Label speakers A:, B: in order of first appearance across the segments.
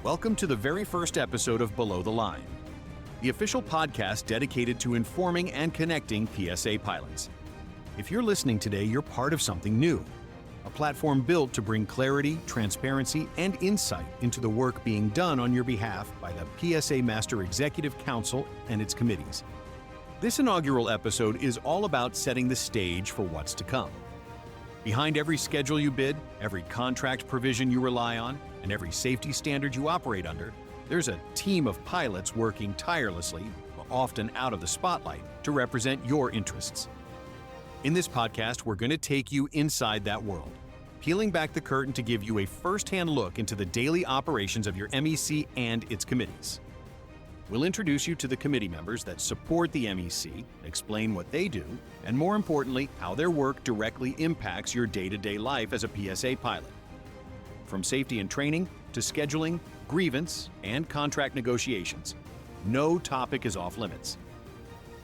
A: Welcome to the very first episode of Below the Line, the official podcast dedicated to informing and connecting PSA pilots. If you're listening today, you're part of something new, a platform built to bring clarity, transparency, and insight into the work being done on your behalf by the PSA Master Executive Council and its committees. This inaugural episode is all about setting the stage for what's to come. Behind every schedule you bid, every contract provision you rely on, and every safety standard you operate under, there's a team of pilots working tirelessly, often out of the spotlight, to represent your interests. In this podcast, we're going to take you inside that world, peeling back the curtain to give you a first-hand look into the daily operations of your MEC and its committees. We'll introduce you to the committee members that support the MEC, explain what they do, and more importantly, how their work directly impacts your day-to-day life as a PSA pilot. From safety and training to scheduling, grievance, and contract negotiations, no topic is off limits.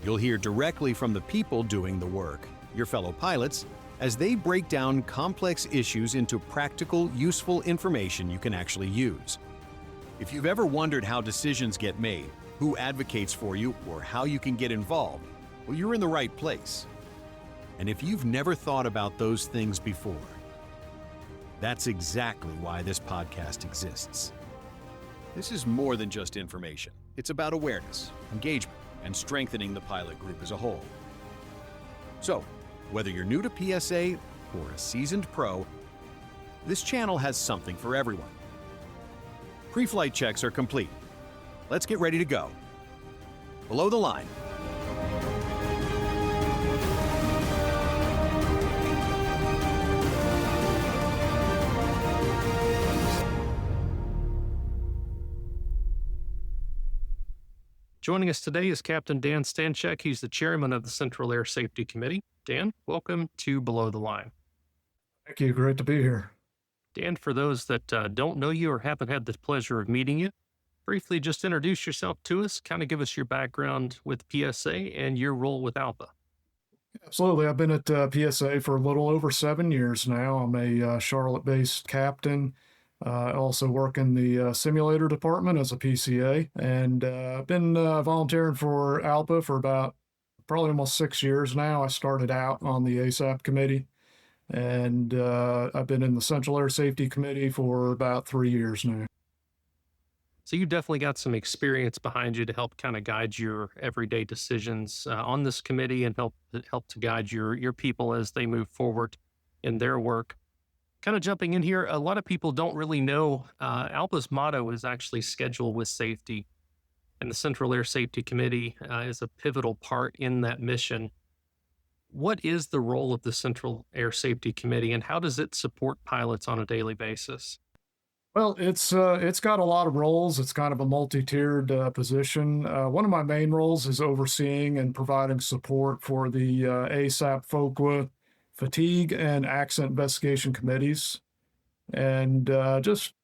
A: You'll hear directly from the people doing the work, your fellow pilots, as they break down complex issues into practical, useful information you can actually use. If you've ever wondered how decisions get made, who advocates for you, or how you can get involved, well, you're in the right place. And if you've never thought about those things before, that's exactly why this podcast exists. This is more than just information. It's about awareness, engagement, and strengthening the pilot group as a whole. So, whether you're new to PSA or a seasoned pro, this channel has something for everyone. Pre-flight checks are complete. Let's get ready to go. Below the line.
B: Joining us today is Captain Dan Stanchek. He's the chairman of the Central Air Safety Committee. Dan, welcome to Below the Line.
C: Thank you. Great to be here.
B: Dan, for those that don't know you or haven't had the pleasure of meeting you, briefly just introduce yourself to us, kind of give us your background with PSA and your role with ALPA.
C: Absolutely. I've been at PSA for a little over 7 years now. I'm a Charlotte-based captain. I also work in the simulator department as a PCA, and I've been volunteering for ALPA for about probably almost 6 years now. I started out on the ASAP committee, and I've been in the Central Air Safety Committee for about 3 years now.
B: So you definitely got some experience behind you to help kind of guide your everyday decisions on this committee and help to guide your people as they move forward in their work. Kind of jumping in here, a lot of people don't really know ALPA's motto is actually schedule with safety, and the Central Air Safety Committee is a pivotal part in that mission. What is the role of the Central Air Safety Committee, and how does it support pilots on a daily basis?
C: Well, it's got a lot of roles. It's kind of a multi-tiered position. One of my main roles is overseeing and providing support for the ASAP, FOQA, fatigue, and accident investigation committees, and just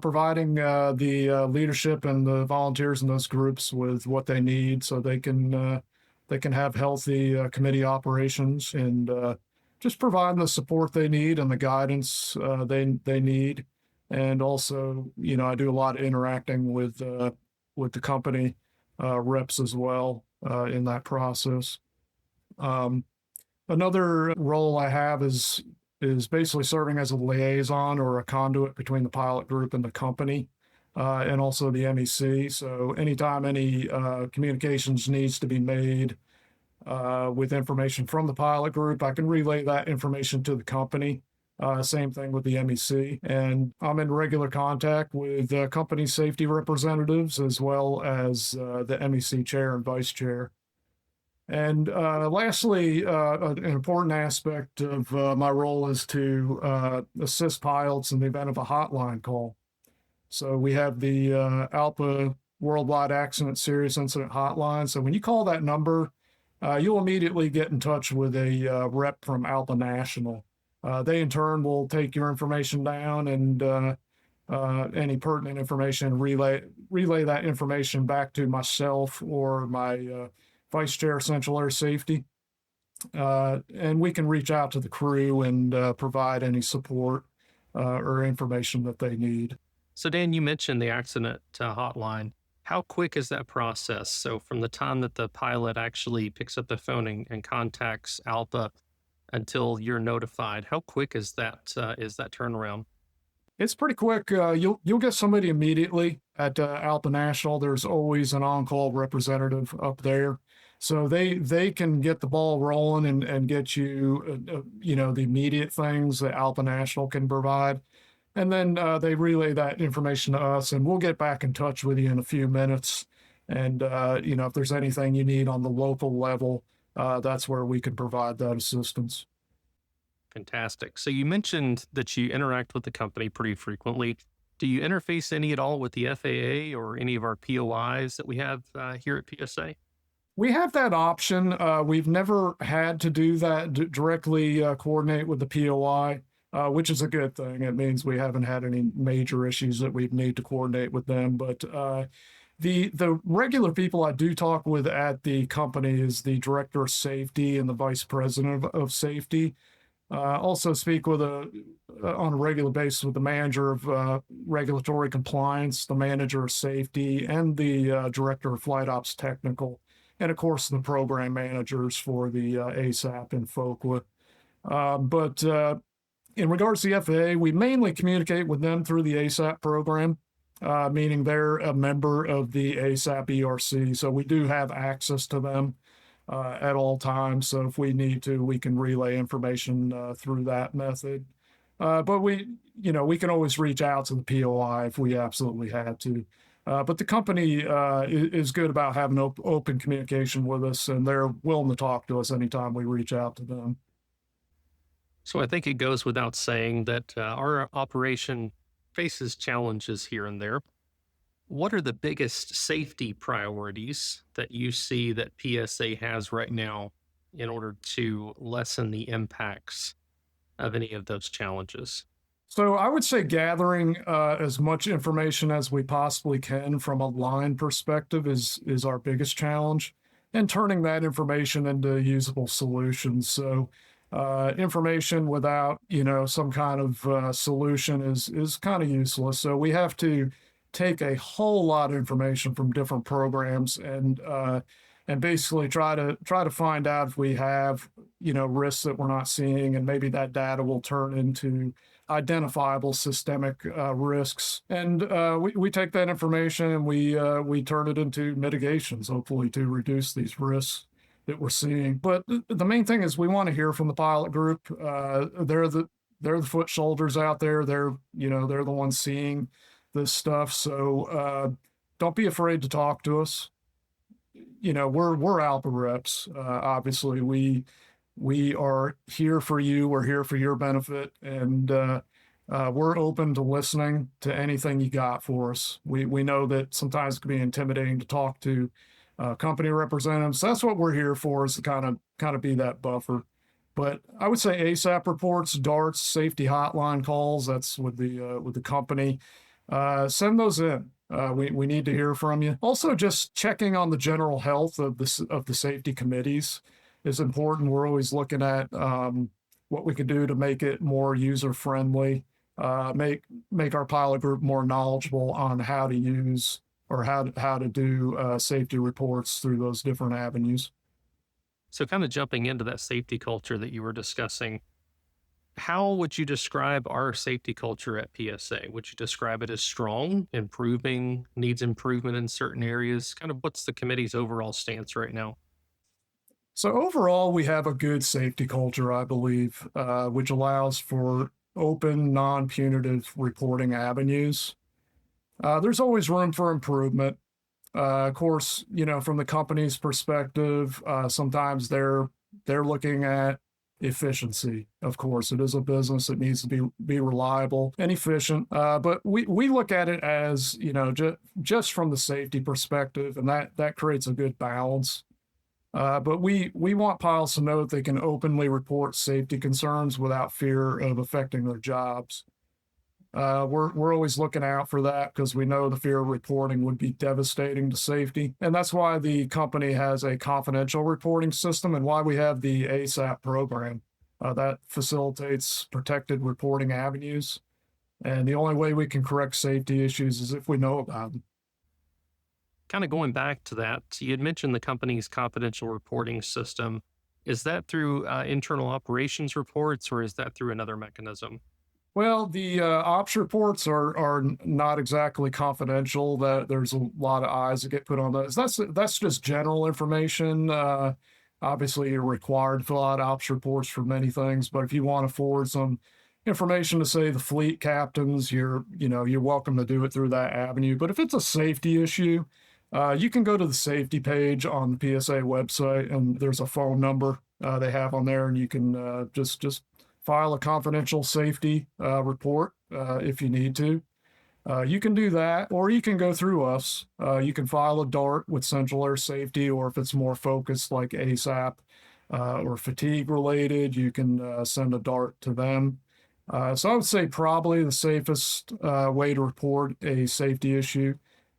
C: providing the leadership and the volunteers in those groups with what they need so they can have healthy committee operations, and just providing the support they need and the guidance they need. And also, I do a lot of interacting with the company reps as well in that process. Another role I have is basically serving as a liaison or a conduit between the pilot group and the company, and also the MEC. So anytime any communications needs to be made with information from the pilot group, I can relay that information to the company. Same thing with the MEC. And I'm in regular contact with company safety representatives as well as the MEC chair and vice chair. And lastly, an important aspect of my role is to assist pilots in the event of a hotline call. So we have the ALPA Worldwide Accident Serious Incident Hotline. So when you call that number, you'll immediately get in touch with a rep from ALPA National. They in turn will take your information down and any pertinent information, relay that information back to myself or my Vice Chair Central Air Safety. And we can reach out to the crew and provide any support or information that they need.
B: So, Dan, you mentioned the accident hotline. How quick is that process? So, from the time that the pilot actually picks up the phone and contacts ALPA until you're notified, how quick is that turnaround?
C: It's pretty quick. You'll get somebody immediately at Alpha National. There's always an on-call representative up there, so they can get the ball rolling and get you the immediate things that Alpha National can provide, and then they relay that information to us, and we'll get back in touch with you in a few minutes. And if there's anything you need on the local level, that's where we can provide that assistance.
B: Fantastic. So, you mentioned that you interact with the company pretty frequently. Do you interface any at all with the FAA or any of our POIs that we have here at PSA?
C: We have that option. We've never had to do that directly coordinate with the POI, which is a good thing. It means we haven't had any major issues that we need to coordinate with them. But the regular people I do talk with at the company is the director of safety and the vice president of safety. Also speak with on a regular basis with the manager of regulatory compliance, the manager of safety, and the director of flight ops technical, and of course the program managers for the ASAP and FOQA. But in regards to the FAA, we mainly communicate with them through the ASAP program, meaning they're a member of the ASAP ERC, so we do have access to them at all times. So if we need to, we can relay information through that method. But we can always reach out to the POI if we absolutely had to. But the company is good about having open communication with us, and they're willing to talk to us anytime we reach out to them.
B: So, I think it goes without saying that our operation faces challenges here and there. What are the biggest safety priorities that you see that PSA has right now in order to lessen the impacts of any of those challenges?
C: So I would say gathering as much information as we possibly can from a line perspective is our biggest challenge, and turning that information into usable solutions. So information without some kind of solution is kind of useless. So we have to take a whole lot of information from different programs and basically try to find out if we have risks that we're not seeing, and maybe that data will turn into identifiable systemic risks. And we take that information and we turn it into mitigations, hopefully to reduce these risks that we're seeing. But the main thing is we want to hear from the pilot group. They're the foot soldiers out there. They're the ones seeing this stuff. So don't be afraid to talk to us. We're Alpha reps. Obviously, we are here for you. We're here for your benefit, and we're open to listening to anything you got for us. We know that sometimes it can be intimidating to talk to company representatives. That's what we're here for, is to kind of be that buffer. But I would say ASAP reports, DARTs, safety hotline calls. That's with the company. Send those in. We need to hear from you. Also, just checking on the general health of the safety committees is important. We're always looking at what we can do to make it more user friendly, make our pilot group more knowledgeable on how to use or how to do safety reports through those different avenues.
B: So, kind of jumping into that safety culture that you were discussing, how would you describe our safety culture at PSA? Would you describe it as strong, improving, needs improvement in certain areas? Kind of what's the committee's overall stance right now?
C: So overall, we have a good safety culture, I believe, which allows for open, non-punitive reporting avenues. There's always room for improvement. Of course, from the company's perspective, sometimes they're looking at efficiency. Of course, it is a business that needs to be reliable and efficient. But we look at it as, just from the safety perspective, and that creates a good balance. But we want pilots to know that they can openly report safety concerns without fear of affecting their jobs. We're always looking out for that because we know the fear of reporting would be devastating to safety. And that's why the company has a confidential reporting system and why we have the ASAP program that facilitates protected reporting avenues. And the only way we can correct safety issues is if we know about them.
B: Kind of going back to that, you had mentioned the company's confidential reporting system. Is that through internal operations reports or is that through another mechanism?
C: Well, the ops reports are not exactly confidential. That there's a lot of eyes that get put on those. That's just general information. Obviously, you're required to fill out ops reports for many things, but if you want to forward some information to say the fleet captains, you're welcome to do it through that avenue. But if it's a safety issue, you can go to the safety page on the PSA website, and there's a phone number they have on there, and you can just file a confidential safety report if you need to. You can do that, or you can go through us. You can file a DART with Central Air Safety, or if it's more focused like ASAP or fatigue related, you can send a DART to them. So I would say probably the safest way to report a safety issue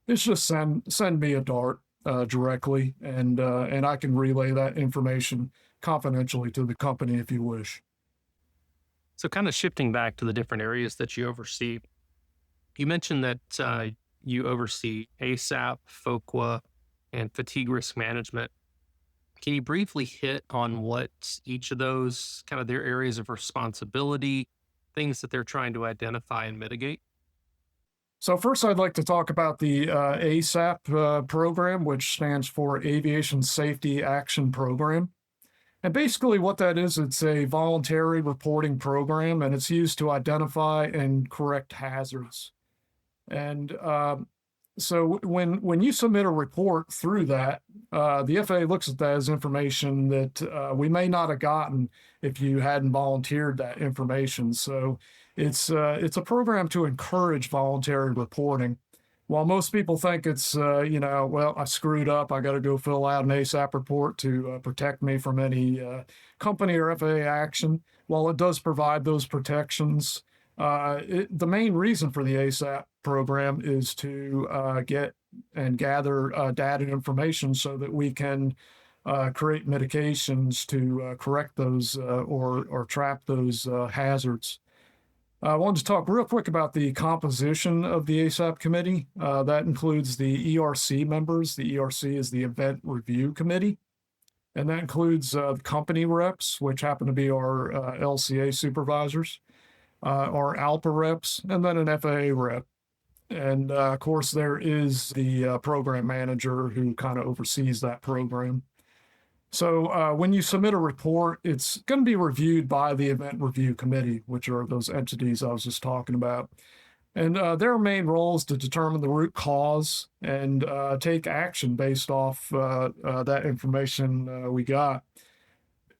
C: is just send me a DART directly, and I can relay that information confidentially to the company if you wish.
B: So, kind of shifting back to the different areas that you oversee, you mentioned that you oversee ASAP, FOQA, and fatigue risk management. Can you briefly hit on what each of those kind of their areas of responsibility, things that they're trying to identify and mitigate?
C: So first, I'd like to talk about the ASAP program, which stands for Aviation Safety Action Program. And basically what that is, it's a voluntary reporting program, and it's used to identify and correct hazards. And so when you submit a report through that, the FAA looks at that as information that we may not have gotten if you hadn't volunteered that information. So it's a program to encourage voluntary reporting. While most people think it's, well, I screwed up, I got to go fill out an ASAP report to protect me from any company or FAA action, while it does provide those protections, the main reason for the ASAP program is to get and gather data and information so that we can create mitigations to correct those or trap those hazards. I wanted to talk real quick about the composition of the ASAP committee. That includes the ERC members. The ERC is the Event Review Committee. And that includes the company reps, which happen to be our LCA supervisors, our ALPA reps, and then an FAA rep. And of course, there is the program manager who kind of oversees that program. So when you submit a report, it's going to be reviewed by the Event Review Committee, which are those entities I was just talking about. And their main role is to determine the root cause and take action based off that information we got.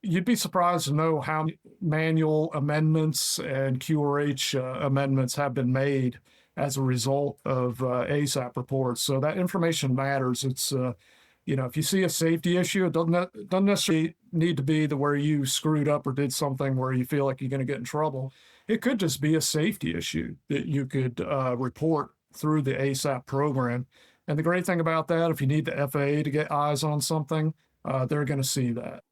C: You'd be surprised to know how manual amendments and QRH amendments have been made as a result of ASAP reports. So that information matters. It's if you see a safety issue, it doesn't necessarily need to be where you screwed up or did something where you feel like you're going to get in trouble. It could just be a safety issue that you could report through the ASAP program. And the great thing about that, if you need the FAA to get eyes on something, they're going to see that.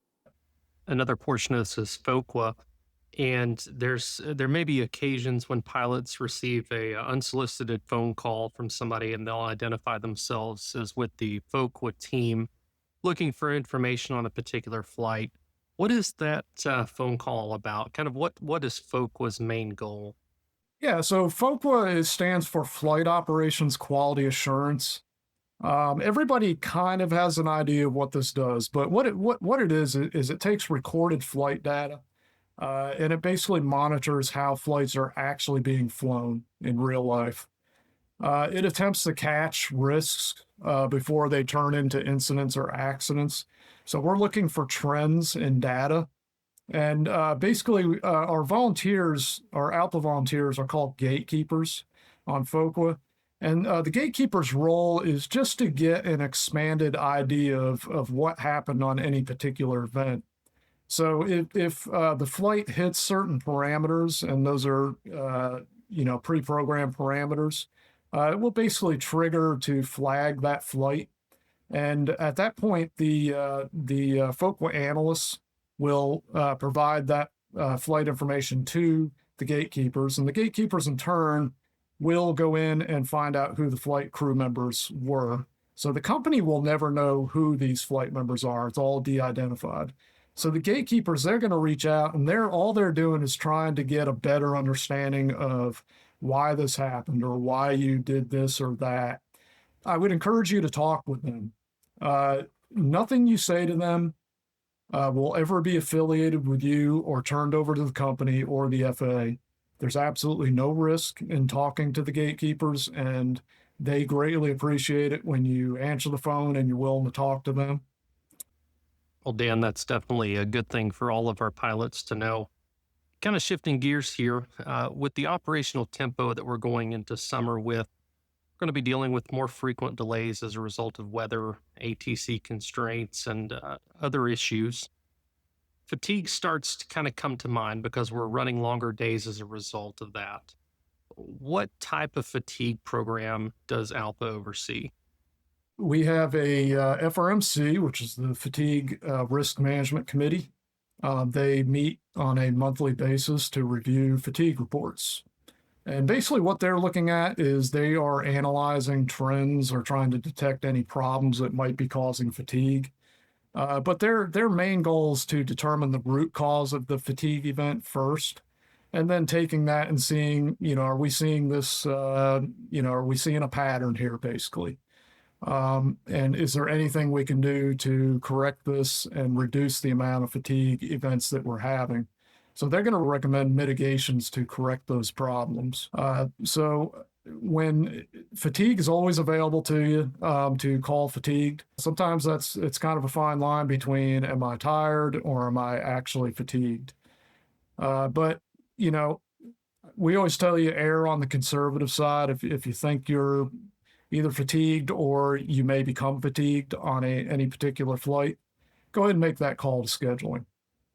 B: Another portion of this is FOQA, and there may be occasions when pilots receive a unsolicited phone call from somebody and they'll identify themselves as with the FOQA team looking for information on a particular flight. What is that phone call about? Kind of what is FOQA's main goal?
C: Yeah, so FOQA stands for Flight Operations Quality Assurance. Everybody kind of has an idea of what this does, but what it is it takes recorded flight data, and it basically monitors how flights are actually being flown in real life. It attempts to catch risks before they turn into incidents or accidents. So we're looking for trends in data. And basically, our volunteers, our ALPA volunteers, are called gatekeepers on FOQA. And the gatekeeper's role is just to get an expanded idea of what happened on any particular event. So if the flight hits certain parameters, and those are pre-programmed parameters, it will basically trigger to flag that flight. And at that point, the FOQA analysts will provide that flight information to the gatekeepers, and the gatekeepers in turn will go in and find out who the flight crew members were. So the company will never know who these flight members are. It's all de-identified. So the gatekeepers, they're going to reach out, and all they're doing is trying to get a better understanding of why this happened or why you did this or that. I would encourage you to talk with them. Nothing you say to them will ever be affiliated with you or turned over to the company or the FAA. There's absolutely no risk in talking to the gatekeepers, and they greatly appreciate it when you answer the phone and you're willing to talk to them.
B: Well, Dan, that's definitely a good thing for all of our pilots to know. Kind of shifting gears here, with the operational tempo that we're going into summer with, we're going to be dealing with more frequent delays as a result of weather, ATC constraints, and other issues. Fatigue starts to kind of come to mind because we're running longer days as a result of that. What type of fatigue program does ALPA oversee?
C: We have a FRMC, which is the Fatigue Risk Management Committee. They meet on a monthly basis to review fatigue reports. And basically what they're looking at is they are analyzing trends or trying to detect any problems that might be causing fatigue. But their main goal is to determine the root cause of the fatigue event first, and then taking that and seeing, are we seeing this, are we seeing a pattern here, basically? And is there anything we can do to correct this and reduce the amount of fatigue events that we're having? So they're going to recommend mitigations to correct those problems. So when fatigue is always available to you, to call fatigued, sometimes it's kind of a fine line between am I tired or am I actually fatigued? But we always tell you err on the conservative side. If you think you're either fatigued or you may become fatigued on any particular flight, go ahead and make that call to scheduling.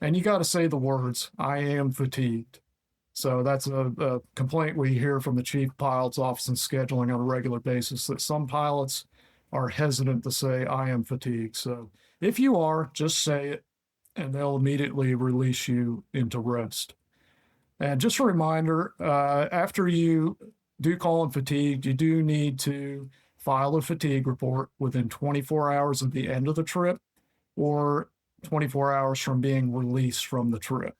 C: And you got to say the words, I am fatigued. So that's a complaint we hear from the chief pilot's office in scheduling on a regular basis, that some pilots are hesitant to say, I am fatigued. So if you are, just say it, and they'll immediately release you into rest. And just a reminder, after you do call in fatigued, you do need to file a fatigue report within 24 hours of the end of the trip or 24 hours from being released from the trip.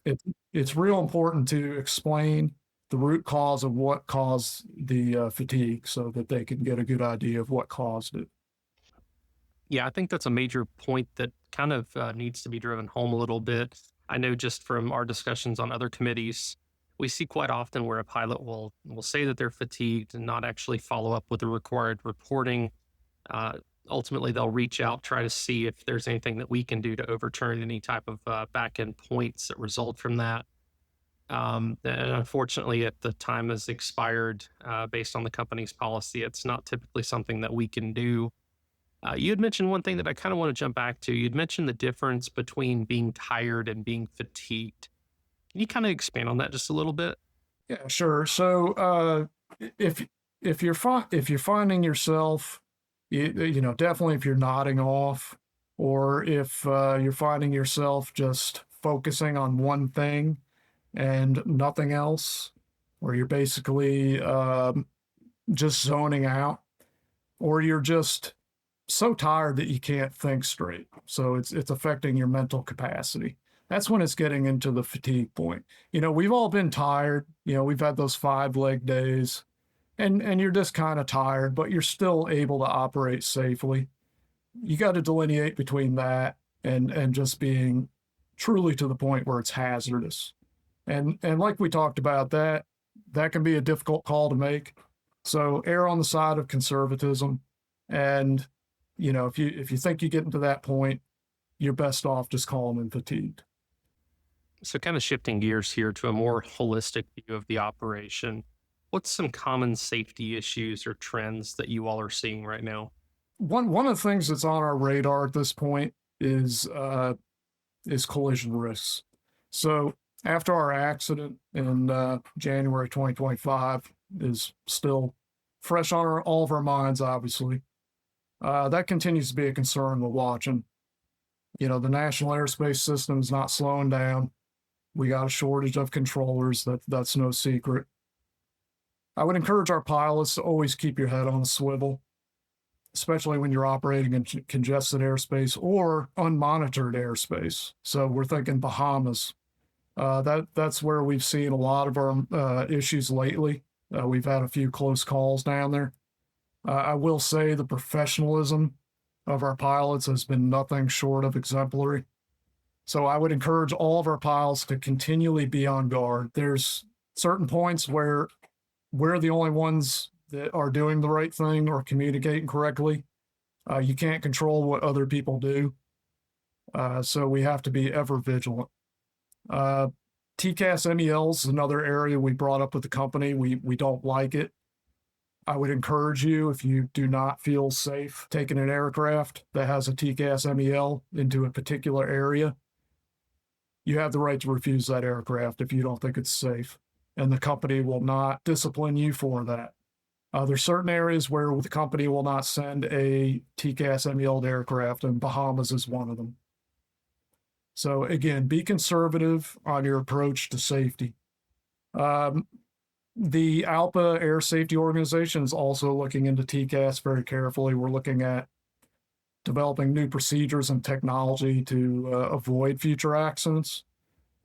C: It's real important to explain the root cause of what caused the fatigue so that they can get a good idea of what caused it.
B: Yeah, I think that's a major point that kind of needs to be driven home a little bit. I know just from our discussions on other committees, we see quite often where a pilot will say that they're fatigued and not actually follow up with the required reporting. Ultimately, they'll reach out, try to see if there's anything that we can do to overturn any type of back-end points that result from that. And unfortunately, if the time has expired based on the company's policy, it's not typically something that we can do. You had mentioned one thing that I kind of want to jump back to. You'd mentioned the difference between being tired and being fatigued. Can you kind of expand on that just a little bit?
C: Yeah, sure. So if you're finding yourself, definitely if you're nodding off, or if you're finding yourself just focusing on one thing and nothing else, or you're basically just zoning out, or you're just so tired that you can't think straight. So it's affecting your mental capacity. That's when it's getting into the fatigue point. We've all been tired. We've had those 5-leg days, and you're just kind of tired, but you're still able to operate safely. You got to delineate between that and just being truly to the point where it's hazardous. And like we talked about, that can be a difficult call to make. So err on the side of conservatism. And, if you think you get into that point, you're best off just calling in fatigued.
B: So kind of shifting gears here to a more holistic view of the operation, what's some common safety issues or trends that you all are seeing right now?
C: One of the things that's on our radar at this point is collision risks. So after our accident in January 2025 is still fresh on all of our minds, obviously. That continues to be a concern we're watching. The national airspace system is not slowing down. We got a shortage of controllers. That's no secret. I would encourage our pilots to always keep your head on a swivel, especially when you're operating in congested airspace or unmonitored airspace. So we're thinking Bahamas. That's where we've seen a lot of our issues lately. We've had a few close calls down there. I will say the professionalism of our pilots has been nothing short of exemplary. So I would encourage all of our pilots to continually be on guard. There's certain points where we're the only ones that are doing the right thing or communicating correctly. You can't control what other people do. So we have to be ever vigilant. TCAS MELs is another area we brought up with the company. We don't like it. I would encourage you, if you do not feel safe taking an aircraft that has a TCAS MEL into a particular area, you have the right to refuse that aircraft if you don't think it's safe. And the company will not discipline you for that. There's certain areas where the company will not send a TCAS MEL aircraft, and Bahamas is one of them. So again, be conservative on your approach to safety. The ALPA Air Safety Organization is also looking into TCAS very carefully. We're looking at developing new procedures and technology to avoid future accidents,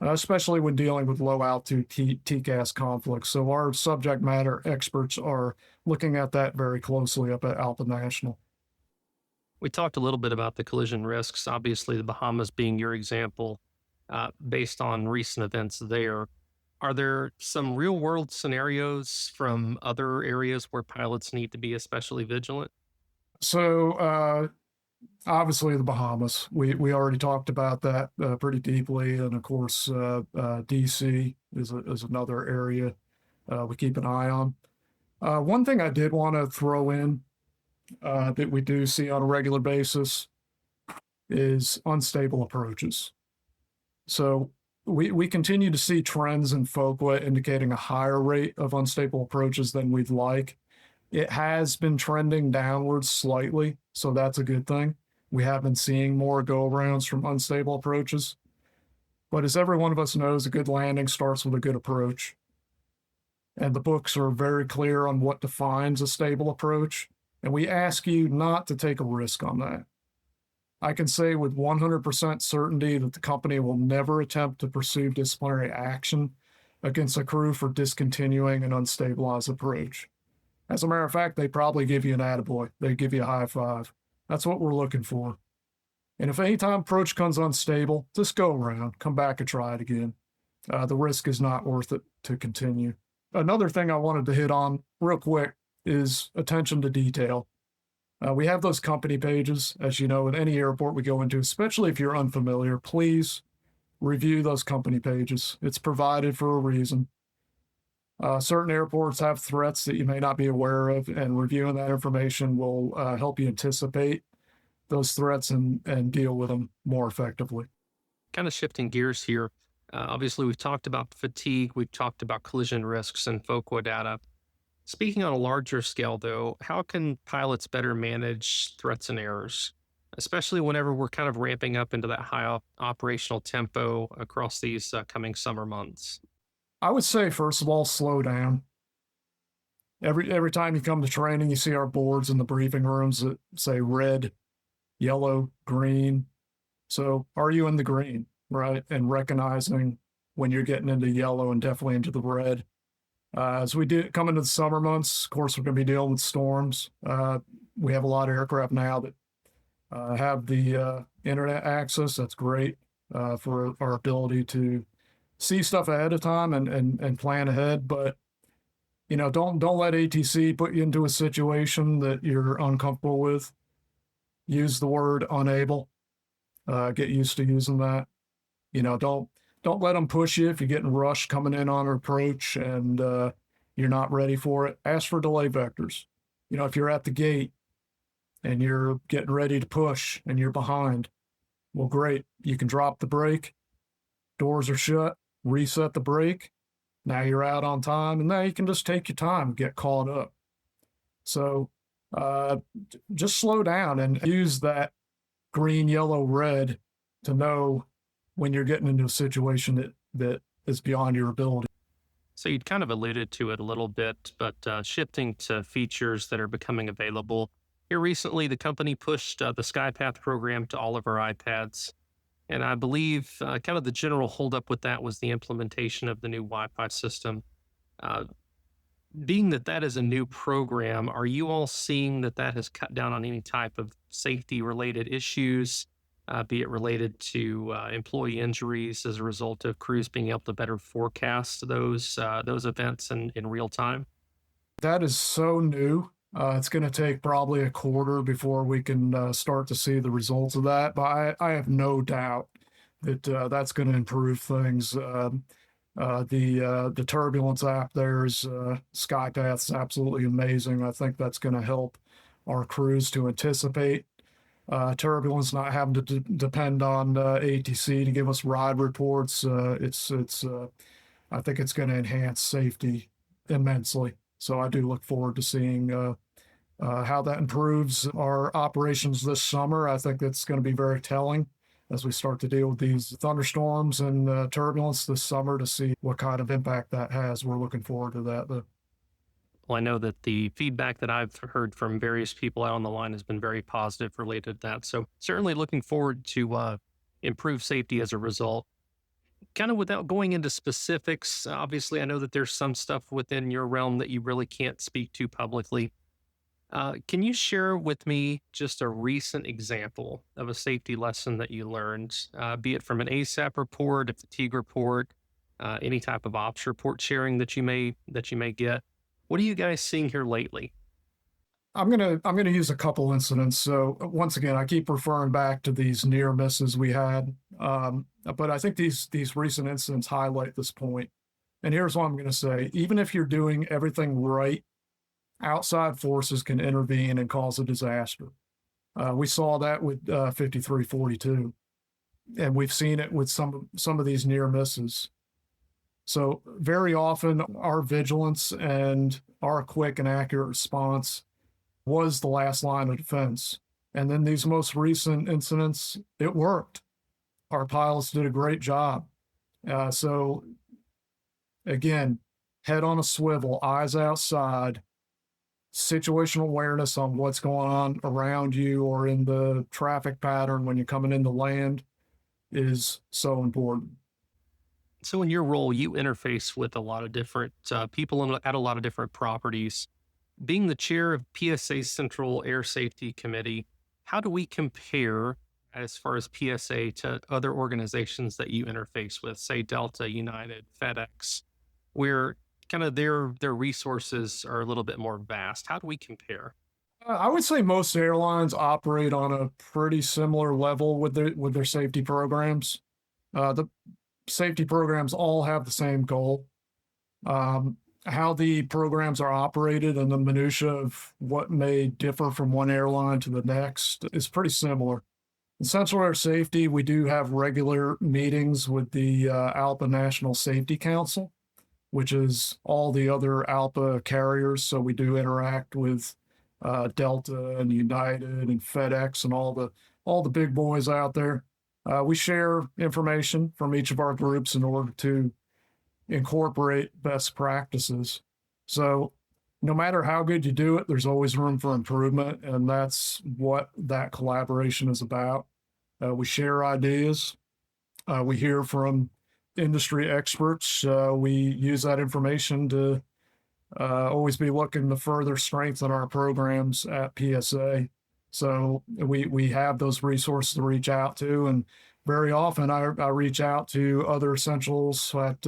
C: especially when dealing with low altitude TCAS conflicts. So our subject matter experts are looking at that very closely up at ALPA National.
B: We talked a little bit about the collision risks, obviously the Bahamas being your example, based on recent events there. Are there some real world scenarios from other areas where pilots need to be especially vigilant?
C: So obviously the Bahamas, we already talked about that pretty deeply. And of course, DC is another area we keep an eye on. One thing I did want to throw in that we do see on a regular basis is unstable approaches. So we continue to see trends in FOQA indicating a higher rate of unstable approaches than we'd like. It has been trending downwards slightly, so that's a good thing. We have been seeing more go-arounds from unstable approaches. But as every one of us knows, a good landing starts with a good approach. And the books are very clear on what defines a stable approach. And we ask you not to take a risk on that. I can say with 100% certainty that the company will never attempt to pursue disciplinary action against a crew for discontinuing an unstabilized approach. As a matter of fact, they probably give you an attaboy. They give you a high five. That's what we're looking for. And if any time approach comes unstable, just go around, come back and try it again. The risk is not worth it to continue. Another thing I wanted to hit on real quick is attention to detail. We have those company pages, as you know, in any airport we go into, especially if you're unfamiliar. Please review those company pages. It's provided for a reason. Certain airports have threats that you may not be aware of, and reviewing that information will help you anticipate those threats and deal with them more effectively.
B: Kind of shifting gears here. Obviously, we've talked about fatigue, we've talked about collision risks and FOQA data. Speaking on a larger scale, though, how can pilots better manage threats and errors, especially whenever we're kind of ramping up into that high operational tempo across these coming summer months?
C: I would say, first of all, slow down. Every time you come to training, you see our boards in the briefing rooms that say red, yellow, green. So are you in the green, right? And recognizing when you're getting into yellow and definitely into the red. As we come into the summer months, of course, we're going to be dealing with storms. We have a lot of aircraft now that have the internet access. That's great for our ability to see stuff ahead of time and plan ahead. But don't let ATC put you into a situation that you're uncomfortable with. Use the word unable. Get used to using that. Don't let them push you if you're getting rushed coming in on an approach and you're not ready for it. Ask for delay vectors. If you're at the gate and you're getting ready to push and you're behind, well, great. You can drop the brake. Doors are shut. Reset the brake. Now you're out on time, and now you can just take your time and get caught up. So just slow down and use that green, yellow, red to know when you're getting into a situation that that is beyond your ability.
B: So you'd kind of alluded to it a little bit, but shifting to features that are becoming available. Here recently, the company pushed the SkyPath program to all of our iPads. And I believe kind of the general holdup with that was the implementation of the new Wi-Fi system. Uh, Being that that is a new program, are you all seeing that that has cut down on any type of safety related issues, be it related to employee injuries as a result of crews being able to better forecast those events in real time?
C: That is so new. It's going to take probably a quarter before we can start to see the results of that. But I have no doubt that that's going to improve things. The turbulence app there's SkyPath's absolutely amazing. I think that's going to help our crews to anticipate turbulence, not having to depend on ATC to give us ride reports. I think it's going to enhance safety immensely. So I do look forward to seeing how that improves our operations this summer. I think that's going to be very telling as we start to deal with these thunderstorms and turbulence this summer to see what kind of impact that has. We're looking forward to that.
B: Well, I know that the feedback that I've heard from various people out on the line has been very positive related to that. So certainly looking forward to improve safety as a result. Kind of without going into specifics, obviously, I know that there's some stuff within your realm that you really can't speak to publicly. Can you share with me just a recent example of a safety lesson that you learned, be it from an ASAP report, a fatigue report, any type of ops report sharing that you may get? What are you guys seeing here lately?
C: I'm gonna use a couple incidents. So once again, I keep referring back to these near misses we had, but I think these recent incidents highlight this point. And here's what I'm going to say: even if you're doing everything right, outside forces can intervene and cause a disaster. We saw that with 5342, and we've seen it with some of these near misses. So very often, our vigilance and our quick and accurate response was the last line of defense. And then these most recent incidents, it worked. Our pilots did a great job. So again, head on a swivel, eyes outside, situational awareness on what's going on around you or in the traffic pattern when you're coming into land is so important.
B: So, in your role, you interface with a lot of different people at a lot of different properties. Being the chair of PSA Central Air Safety Committee, how do we compare as far as PSA to other organizations that you interface with, say Delta, United, FedEx, where kind of their resources are a little bit more vast? How do we compare?
C: I would say most airlines operate on a pretty similar level with their safety programs. The safety programs all have the same goal. How the programs are operated and the minutia of what may differ from one airline to the next is pretty similar. In Central Air Safety, we do have regular meetings with the ALPA National Safety Council, which is all the other ALPA carriers. So we do interact with Delta and United and FedEx and all the big boys out there. We share information from each of our groups in order to incorporate best practices. So no matter how good you do it, there's always room for improvement, and that's what that collaboration is about. We share ideas. We hear from industry experts. We use that information to always be looking to further strengthen our programs at PSA. So we have those resources to reach out to, and very often I reach out to other essentials at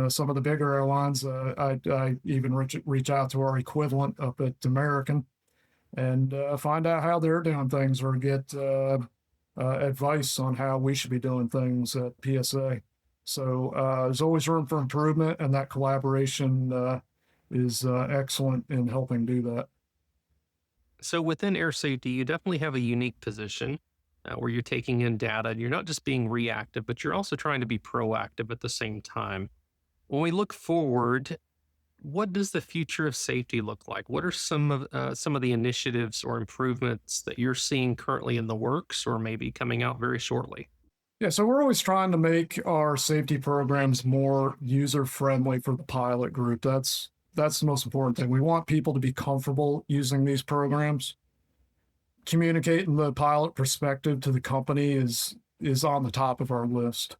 C: some of the bigger airlines. I even reach out to our equivalent up at American and find out how they're doing things or get advice on how we should be doing things at PSA. So there's always room for improvement, and that collaboration is excellent in helping do that.
B: So within air safety, you definitely have a unique position where you're taking in data and you're not just being reactive, but you're also trying to be proactive at the same time. When we look forward, what does the future of safety look like? What are some of the initiatives or improvements that you're seeing currently in the works or maybe coming out very shortly?
C: Yeah, so we're always trying to make our safety programs more user-friendly for the pilot group. That's the most important thing. We want people to be comfortable using these programs. Communicating the pilot perspective to the company is on the top of our list.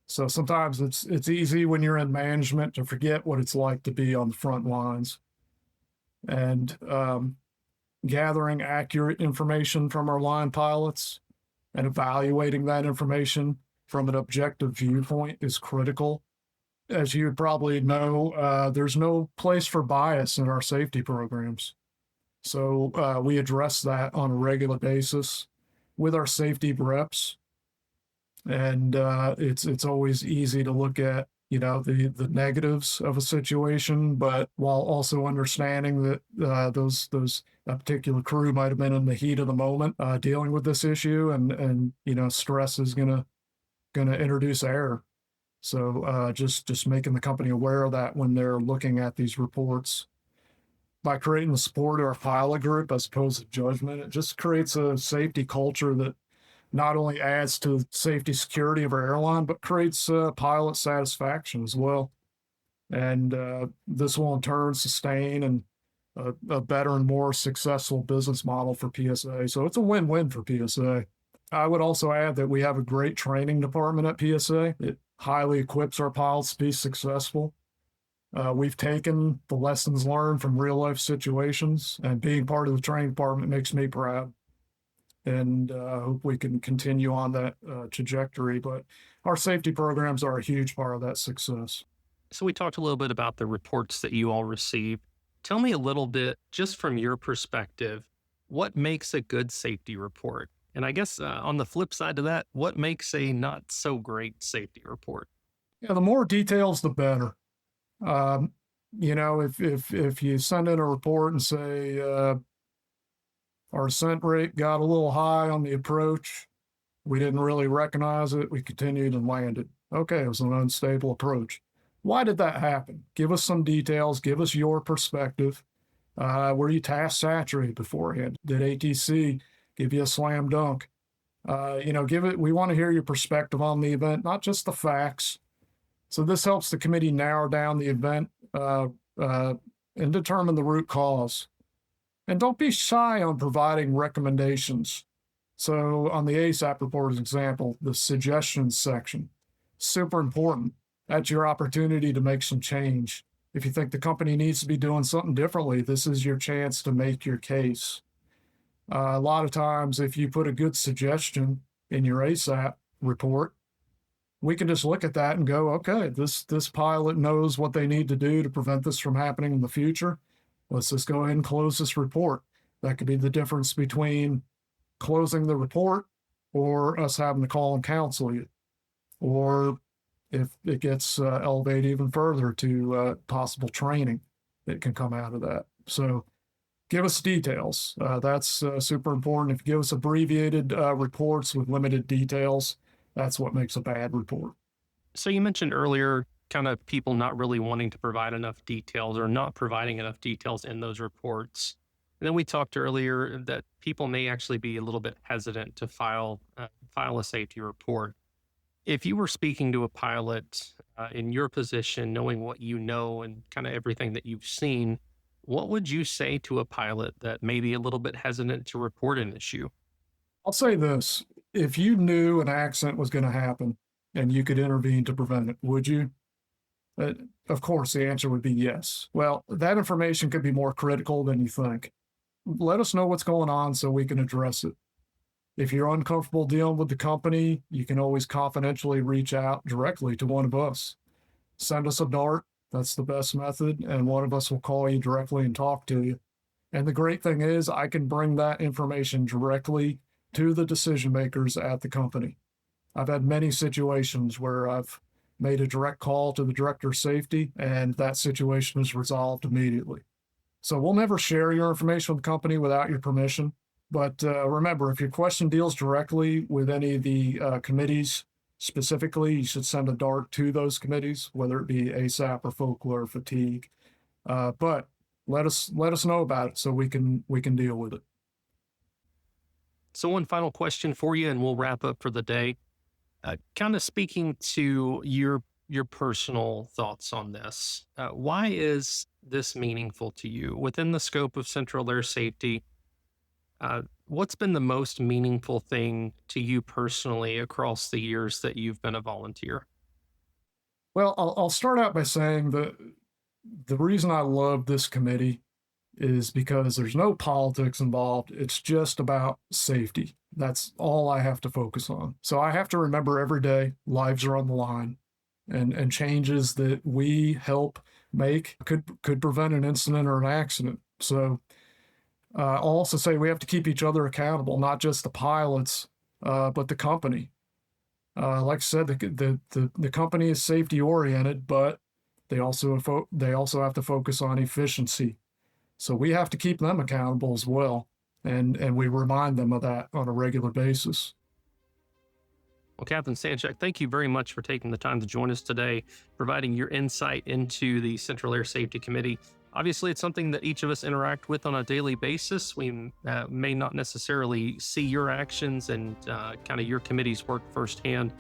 C: So sometimes it's easy when you're in management to forget what it's like to be on the front lines. And gathering accurate information from our line pilots and evaluating that information from an objective viewpoint is critical. As you probably know, there's no place for bias in our safety programs. So we address that on a regular basis with our safety reps. And it's always easy to look at, the negatives of a situation, but while also understanding that that particular crew might have been in the heat of the moment dealing with this issue, and stress is gonna introduce error. So just making the company aware of that when they're looking at these reports. By creating the support of our pilot group as opposed to judgment, it just creates a safety culture that not only adds to safety security of our airline, but creates pilot satisfaction as well. And this will in turn sustain and a better and more successful business model for PSA. So it's a win-win for PSA. I would also add that we have a great training department at PSA. It highly equips our pilots to be successful. We've taken the lessons learned from real life situations, and being part of the training department makes me proud. And hope we can continue on that trajectory. But our safety programs are a huge part of that success.
B: So we talked a little bit about the reports that you all receive. Tell me a little bit, just from your perspective, what makes a good safety report? And I guess on the flip side to that, what makes a not so great safety report?
C: Yeah, the more details, the better. If you send in a report and say our ascent rate got a little high on the approach, we didn't really recognize it, we continued and landed. Okay, it was an unstable approach. Why did that happen? Give us some details. Give us your perspective. Were you task saturated beforehand? Did ATC give you a slam dunk? We want to hear your perspective on the event, not just the facts. So this helps the committee narrow down the event and determine the root cause. And don't be shy on providing recommendations. So on the ASAP report, as example, the suggestions section, super important. That's your opportunity to make some change. If you think the company needs to be doing something differently, this is your chance to make your case. A lot of times, if you put a good suggestion in your ASAP report, we can just look at that and go, okay, this pilot knows what they need to do to prevent this from happening in the future. Let's just go ahead and close this report. That could be the difference between closing the report or us having to call and counsel you. Or if it gets elevated even further to possible training that can come out of that. So give us details. That's super important. If you give us abbreviated reports with limited details, that's what makes a bad report.
B: So you mentioned earlier kind of people not really wanting to provide enough details or not providing enough details in those reports. And then we talked earlier that people may actually be a little bit hesitant to file a safety report. If you were speaking to a pilot in your position, knowing what you know and kind of everything that you've seen, what would you say to a pilot that may be a little bit hesitant to report an issue?
C: I'll say this. If you knew an accident was going to happen and you could intervene to prevent it, would you? Of course, the answer would be yes. Well, that information could be more critical than you think. Let us know what's going on so we can address it. If you're uncomfortable dealing with the company, you can always confidentially reach out directly to one of us. Send us a dart. That's the best method. And one of us will call you directly and talk to you. And the great thing is I can bring that information directly to the decision makers at the company. I've had many situations where I've made a direct call to the director of safety and that situation is resolved immediately. So we'll never share your information with the company without your permission. But remember, if your question deals directly with any of the committees specifically, you should send a dart to those committees, whether it be ASAP or FOQA or fatigue. But let us know about it so we can deal with it.
B: So one final question for you, and we'll wrap up for the day. Kind of speaking to your personal thoughts on this, why is this meaningful to you within the scope of Central Air Safety? What's been the most meaningful thing to you personally across the years that you've been a volunteer?
C: Well, I'll start out by saying that the reason I love this committee is because there's no politics involved. It's just about safety. That's all I have to focus on. So I have to remember every day lives are on the line, and changes that we help make could prevent an incident or an accident. So I'll also say we have to keep each other accountable, not just the pilots, but the company. Like I said, the company is safety oriented, but they also have to focus on efficiency. So we have to keep them accountable as well, and we remind them of that on a regular basis.
B: Well, Captain Stanchek, thank you very much for taking the time to join us today, providing your insight into the Central Air Safety Committee. Obviously, it's something that each of us interact with on a daily basis. We may not necessarily see your actions and kind of your committee's work firsthand.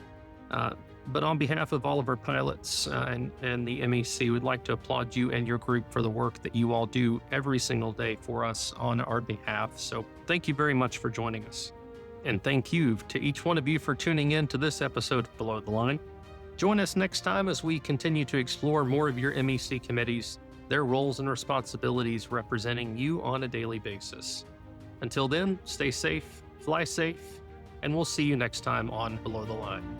B: But on behalf of all of our pilots and the MEC, we'd like to applaud you and your group for the work that you all do every single day for us on our behalf. So thank you very much for joining us. And thank you to each one of you for tuning in to this episode of Below the Line. Join us next time as we continue to explore more of your MEC committees, their roles and responsibilities representing you on a daily basis. Until then, stay safe, fly safe, and we'll see you next time on Below the Line.